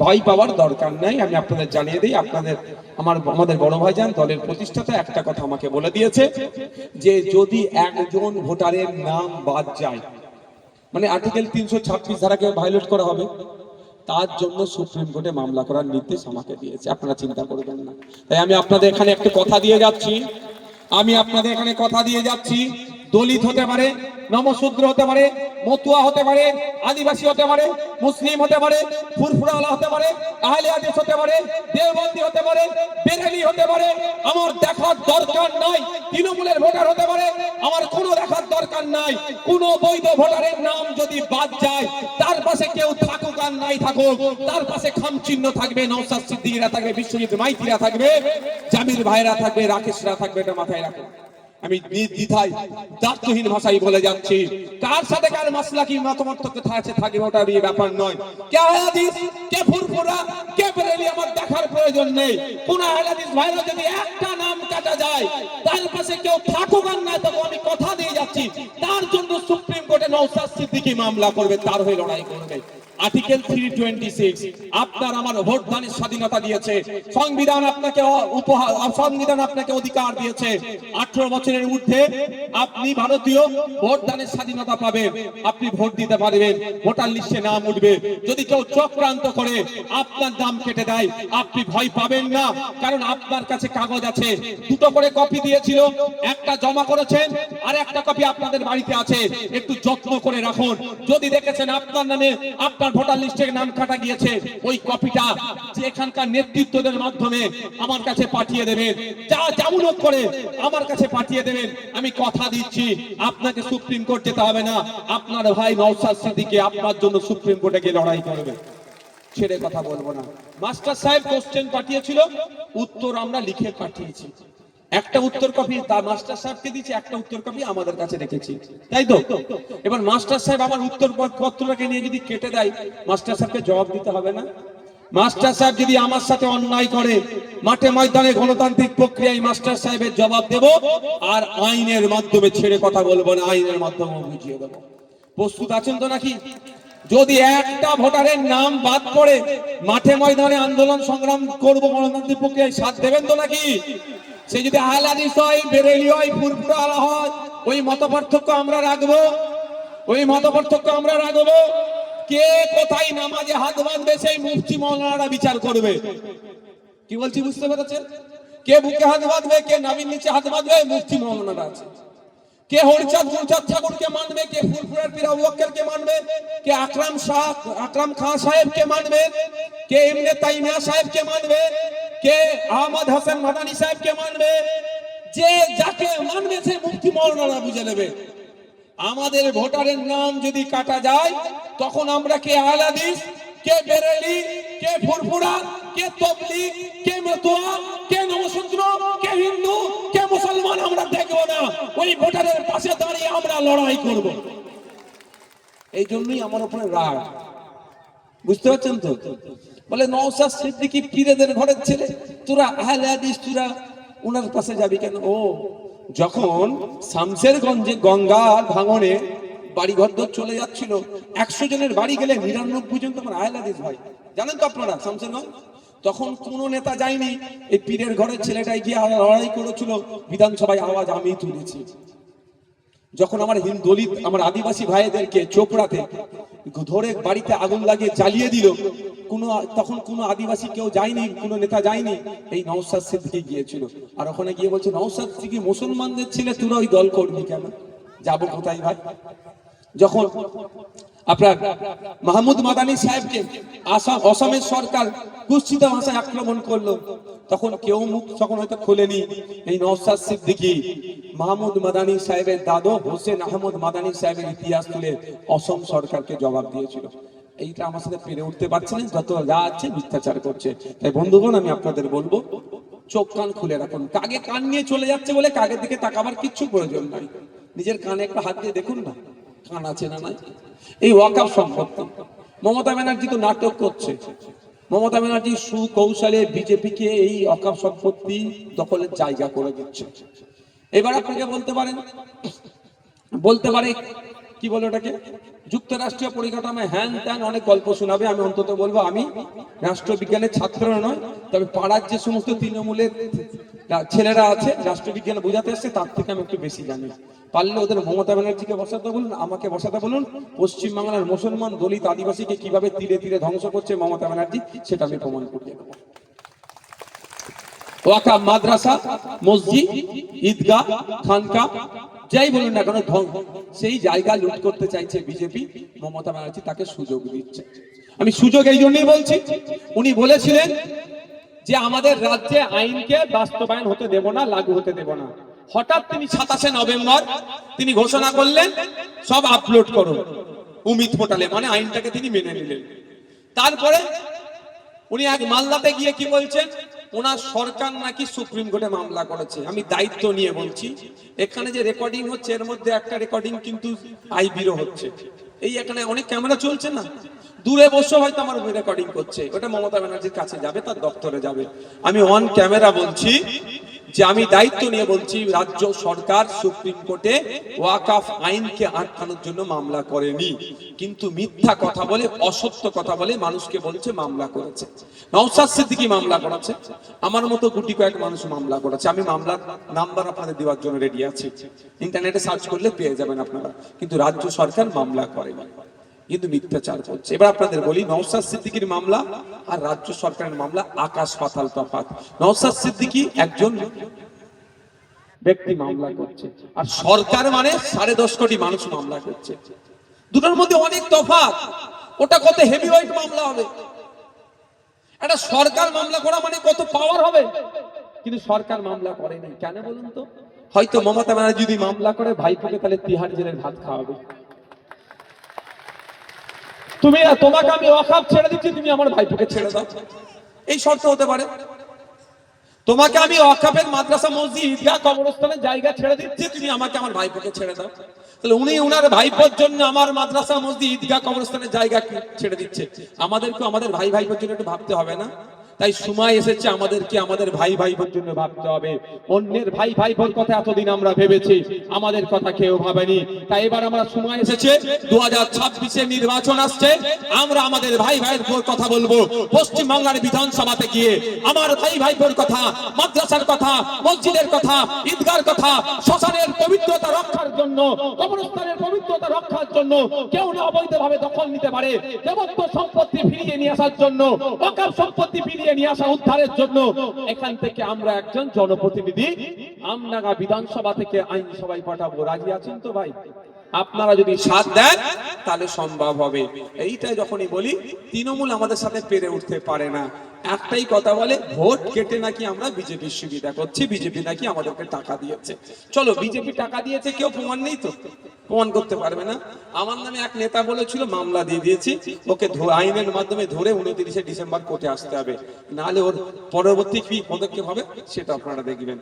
ভয় পাওয়ার দরকার নাই। আমি আপনাদের জানিয়ে দিই, আমাদের বড় ভাইজান দলের প্রতিষ্ঠাতা একটা কথা আমাকে বলে দিয়েছে যে যদি একজন ভোটারের নাম বাদ যায়, মানে আর্টিকেল 326 ধারাকে ভায়োলেট করা হবে, তার জন্য সুপ্রিম কোর্টে মামলা করার নির্দেশ আমাকে দিয়েছে। আপনারা চিন্তা করবেন না। তাই আমি আপনাদের এখানে একটা কথা দিয়ে যাচ্ছি, দলিত হতে পারে, নমশূদ্র হতে পারে, মতুয়া হতে পারে, আদিবাসী হতে পারে, মুসলিম হতে পারে, ফুরফুরাওয়ালা হতে পারে, আহলে হাদিস হতে পারে, দেওবন্দি হতে পারে, বেরেলি হতে পারে, আমার দেখার দরকার নাই। তৃণমূলের ভোটার হতে পারে, আমার কোনো দেখার দরকার নাই। কোন বৈধ ভোটারের নাম যদি বাদ যায়, তার পাশে কেউ থাকুক আর নাই থাকুক, তার পাশে খামচিহ্ন থাকবে, নওশাদ সিদ্দিকীরা থাকবে, বিশ্বজিৎ মাইতিরা থাকবে, জামির ভাইরা থাকবে, রাকেশরা থাকবে। এটা মাথায় রাখুন। আমি দ্বিধায় দায়িত্বহীন ভাষায় বলে যাচ্ছি, কার সাথে কার মাসলাকি মতামত থাকবে ওটা নিয়ে ব্যাপার নয়। কে হাদিস, কে ফুরফুরা, কে বেরেলি আমার দেখার প্রয়োজন নেই। কোন হাদিস ভাইরা যদি একটা নাম কাটা যায়, তার পাশে কেউ থাকুক আর না থাকুক, আমি কথা দিয়ে যাচ্ছি, তার জন্য সুপ্রিম কোর্টে নওশাদ সিদ্দিকী মামলা করবে, তার হয়ে লড়াই করবে। আর্টিকেল 326 আপনার আমার ভোটদানের স্বাধীনতা দিয়েছে সংবিধান, সংবিধান আপনাকে অধিকার দিয়েছে। 18 বছরের ঊর্ধ্বে আপনি ভারতীয় ভোটদানের স্বাধীনতা পাবেন, আপনি ভোট দিতে পারবেন, ভোটার লিস্টে নাম উঠবে। যদি কেউ চক্রান্ত করে আপনার নাম কেটে দেয়, আপনি ভয় পাবেন না, কারণ আপনার কাছে কাগজ আছে। দুটো করে কপি দিয়েছিল, একটা জমা করেছেন আর একটা কপি আপনাদের বাড়িতে আছে, একটু যত্ন করে রাখুন। যদি দেখেছেন আপনার নামে আপনার ভোটার লিস্টে নাম কাটা গিয়েছে, ওই কপিটা এখানকার নেতৃত্বদের মাধ্যমে আমার কাছে পাঠিয়ে দেবেন, যেমন করে আমার কাছে পাঠিয়ে দেবেন। আমি কথা দিচ্ছি আপনাকে সুপ্রিম কোর্ট যেতে হবে না, আপনার ভাই নওশাদ সিদ্দিকী আপনার জন্য সুপ্রিম কোর্টে গিয়ে লড়াই করবে। ছেড়ে কথা বলবো না। মাস্টার সাহেব কোশ্চেন পাঠিয়েছিল, উত্তর আমরা লিখে পাঠিয়েছি। একটা উত্তর কপি তার মাস্টার সাহেবকে দিয়েছি, একটা উত্তর কপি আমাদের কাছে রেখেছি, তাই তো? এবার মাস্টার সাহেব আমার উত্তর পত্রটাকে নিয়ে যদি কেটে দেয়, মাস্টার সাহেবকে জবাব দিতে হবে না? মাস্টার সাহেব যদি আমার সাথে অন্যায় করে, মাঠে ময়দানে গণতান্ত্রিক প্রক্রিয়ায় মাস্টার সাহেবের জবাব দেব, আর আইনের মাধ্যমে, ছেড়ে কথা বলবো না, আইনের মাধ্যমে বুঝিয়ে দেবো। প্রস্তুত আছেন তো নাকি? যদি একটা ভোটারের নাম বাদ পড়ে, মাঠে ময়দানে আন্দোলন সংগ্রাম করবো, গণতান্ত্রিক প্রক্রিয়ায় সাথ দেবেন তো নাকি? সে যদি আহলে হাদিস হয়, বেরেলি হয়, ফুরফুরা হয়, ওই মতপার্থক্য আমরা রাখবো, কে কোথায় নামাজে হাত বাঁধবে সেই মুফতি মাওলানারা বিচার করবে। কি বলছি বুঝতে পেরেছেন? কে বুকে হাত বাঁধবে, কে নাভির নিচে হাত বাঁধবে, মুফতি মাওলানারা আছে। কে হরিচাঁদ ঠাকুরকে মানবে, কে ফুরফুরার পীর আবু বকরকে মানবে, কে আকরাম খান সাহেবকে মানবে, কে ইবনে তাইমিয়া সাহেবকে মানবে, কে আহমদ হাসান মাদানী সাহেবকে মানবে। যে যাকে মানবে সে মুফতি মাওলানা বুঝে নেবে। আমাদের ভোটারের নাম যদি কাটা যায়, তখন আমরা কে আহলে হাদিস, কে বেরেলি, কে ফুরফুরা, কে তাবলীগ, কে মতুয়া, কে নমশূদ্র, কে হিন্দু, কে মুসলমান আমরা দেখব না। ওই ভোটারের পাশে দাঁড়িয়ে আমরা লড়াই করব। এই জন্যই আমার উপরে রাগ, বুঝতে পারছেন তো? বলে নওশাদ সিদ্দিকী পীরেদের ঘরের ছেলে, তোরা আহলে হাদিস, তোরা ওনার পাশে যাবি কেন? ও যখন শামসেরগঞ্জে গঙ্গার ভাঙনে বাড়ি ঘর চলে যাচ্ছিল, 100 জনের বাড়ি গেলে 99 জন তখন আহলে হাদিস ভাই, জানেন তো আপনারা শামসেরগঞ্জ? তখন কোন নেতা যায়নি, এই পীরের ঘরের ছেলেটাই গিয়ে লড়াই করেছিল। বিধানসভায় আওয়াজ আমি তুলেছি। যখন আমার দলিত, আমার আদিবাসী ভাইদেরকে চোপড়াতে ধরে বাড়িতে আগুন লাগিয়ে জ্বালিয়ে দিল, তখন কোনো আদিবাসী কেউ যায়নি, কোনো নেতা যায়নি, এই নওশাদ সিদ্দিকী গিয়েছিল। আর ওখানে গিয়ে বলছে, নওশাদ সিদ্দিকী মুসলমানদের ছেলে, তোরা ওই দল করবি কেন? যাবো কোথায় ভাই? যখন আপনার মাহমুদ মাদানী সাহেবকে অসমের সরকার কুৎসিত ভাষায় আক্রমণ করলো, তখন কেউ মুখ তখন হয়তো খোলেনি। এই নওশাদ সিদ্দিকী মাহমুদ মাদানী সাহেবের দাদু হোসেন আহমদ মাদানী সাহেবের ইতিহাস তুলে অসম সরকারকে জবাব দিয়েছিল। এইটা আমার সাথে পেরে উঠতে পারছে না, যত যা আছে মিথ্যাচার করছে। তাই বন্ধুগণ, আমি আপনাদের বলবো, চোখ কান খুলে রাখুন। কাকে কান নিয়ে চলে যাচ্ছে বলে কাকের দিকে তাকাবার কিচ্ছু প্রয়োজন নাই। নিজের কানে একটা হাত দিয়ে দেখুন না, কান আছে না নাই। এই ওয়াকফ সম্পত্তি, মমতা ব্যানার্জি তো নাটক করছে। মমতা ব্যানার্জি সুকৌশলে বিজেপিকে এই ওয়াকফ সম্পত্তি দখলের জায়গা করে দিচ্ছে। এবার আপনাকে বলতে পারে কি বলে ওটাকে, যুক্তরাষ্ট্রীয় পরিকাঠামোয় হ্যান ত্যান অনেক গল্প শোনাবে। আমি অন্তত বলবো, আমি রাষ্ট্রবিজ্ঞানের ছাত্র নয়, তবে পাড়ার যে সমস্ত তৃণমূলের ছেলেরা আছে রাষ্ট্রবিজ্ঞান বোঝাতে এসছে, তার থেকে আমি একটু বেশি জানি। পারলে ওদের মমতা ব্যানার্জিকে বসাতে বলুন, আমাকে বসাতে বলুন, পশ্চিমবাংলার মুসলমান দলিত আদিবাসীকে কিভাবে তীরে তীরে ধ্বংস করছে মমতা ব্যানার্জি, সেটা আমি প্রমাণ করিয়ে দেবো। ওয়াকাফ মাদ্রাসা, মসজিদ, ঈদগাহ, খানকা যাই বলুন না কেন, সেই জায়গা লুট করতে চাইছে বিজেপি। মমতা ব্যানার্জি তাকে সুযোগ দিচ্ছে। আমি সুযোগ এই জন্যই বলছি, উনি বলেছিলেন যে আমাদের রাজ্যে আইনকে বাস্তবায়ন হতে দেব না, লাগু হতে দেব না। হঠাৎ তিনি 27শে নভেম্বর তিনি ঘোষণা করলেন সব আপলোড করুন উমিদ পোর্টালে, মানে আইনটাকে তিনি মেনে নিলেন। তারপরে উনি এক মালদাতে গিয়ে কি বলছেন, ওনার সরকার নাকি সুপ্রিম কোর্টে মামলা করেছে। আমি দায়িত্ব নিয়ে বলছি, এখানে যে রেকর্ডিং হচ্ছে এর মধ্যে একটা রেকর্ডিং কিন্তু আইবিরও হচ্ছে। এই এখানে অনেক ক্যামেরা চলছে না, দূরে বসে হয়তো আমার রেকর্ডিং করছে, ওটা মমতা ব্যানার্জির কাছে যাবে, তার দপ্তরে যাবে। আমি অন ক্যামেরা বলছি যে আমি দায়িত্ব নিয়ে বলছি, রাজ্য সরকার সুপ্রিম কোর্টে ওয়াকফ আইনকে আটকানোর জন্য মামলা করেনি, কিন্তু মিথ্যা কথা বলে, অসত্য কথা বলে মানুষকে বলছে মামলা করেছে। নওশাদ সিদ্দিকী মামলা করেছে, আমার মতো গুটি কয়েক মানুষ মামলা করেছে। আমি মামলার নাম্বার আপনাদের দেওয়ার জন্য রেডি আছি, ইন্টারনেটে সার্চ করলে পেয়ে যাবেন আপনারা। কিন্তু রাজ্য সরকার মামলা করেনি, কিন্তু মিথ্যাচার করছে। এবার আপনাদের বলি, নওশাদ সিদ্দিকীর মামলা আর রাজ্য সরকারের মামলা আকাশ পাতাল তফাৎ। নওশাদ সিদ্দিকী একজন ব্যক্তি মামলা করছে, আর সরকার মানে 10.5 কোটি মানুষ মামলা করছে। দুটোর মধ্যে অনেক তফাৎ। ওটা কত হেভিওয়েট মামলা হবে, একটা সরকার মামলা করা মানে কত পাওয়ার হবে, কিন্তু সরকার মামলা করেনি। কেন বলুন তো? হয়তো মমতা ব্যানার্জি যদি মামলা করে ভাইপোকে তাহলে তিহার জেলের ভাত খাওয়াবে। তোমাকে আমি ওয়াকফ ছেড়ে দিচ্ছি, তুমি আমার ভাইপোকে ছেড়ে দাও, এই শর্ত হতে পারে। তোমাকে আমি ওয়াকফের মাদ্রাসা, মসজিদ, ঈদগাহ, কবরস্থানের জায়গা ছেড়ে দিচ্ছি, তুমি আমাকে আমার ভাইপোকে ছেড়ে দাও। তাহলে উনি উনার ভাইপোর জন্য আমার মাদ্রাসা, মসজিদ, ঈদগাহ, কবরস্থানের জায়গা ছেড়ে দিচ্ছে। আমাদেরকে আমাদের ভাই ভাইপোর জন্য একটু ভাবতে হবে না? তাই সময় এসেছে আমাদেরকে আমাদের ভাই ভাইপোর জন্য ভাবতে হবে। অন্যের ভাই ভাইপোর কথা এতদিন আমরা ভেবেছি, আমাদের কথা কেউ ভাবেনি। তাই এবার আমরা সময় এসেছে, 2026-এ নির্বাচন আসছে, আমরা আমাদের ভাই ভাইপোর কথা বলবো। পশ্চিমবাংলার বিধানসভাতে গিয়ে আমার ভাই ভাইপোর কথা, মাদ্রাসার কথা, মসজিদের কথা, ঈদগাহর কথা, শ্মশানের পবিত্রতা রক্ষার জন্য, কবরস্থানের পবিত্রতা রক্ষার জন্য, কেউ না অবৈধভাবে দখল নিতে পারে, দেবত্ব সম্পত্তি ফিরিয়ে নিয়ে আসার জন্য, ওয়াকফ সম্পত্তি ফিরিয়ে নিয়ে আসা, উদ্ধারের জন্য এখান থেকে আমরা একজন জনপ্রতিনিধি আমনাগা বিধানসভা থেকে আইনসভায় পাঠাবো। রাজি আছেন তো ভাই? আপনারা যদি সাথ দেন তাহলে সম্ভব হবে। এইটাই যখনই বলি, তৃণমূল আমাদের সাথে পেরে উঠতে পারে না। একটাই কথা বলে, ভোট কেটে নাকি আমরা বিজেপির সুবিধা করছি, বিজেপি নাকি আমাদেরকে টাকা দিয়েছে। চলো, বিজেপি টাকা দিয়েছে, কেউ প্রমাণ নেই তো, প্রমাণ করতে পারবে না। আমার নামে এক নেতা বলেছিল, মামলা দিয়ে দিয়েছি, ওকে আইনের মাধ্যমে ধরে 29শে ডিসেম্বর কোর্টে আসতে হবে, নাহলে ওর পরবর্তী কি পদক্ষেপ হবে সেটা আপনারা দেখবেন।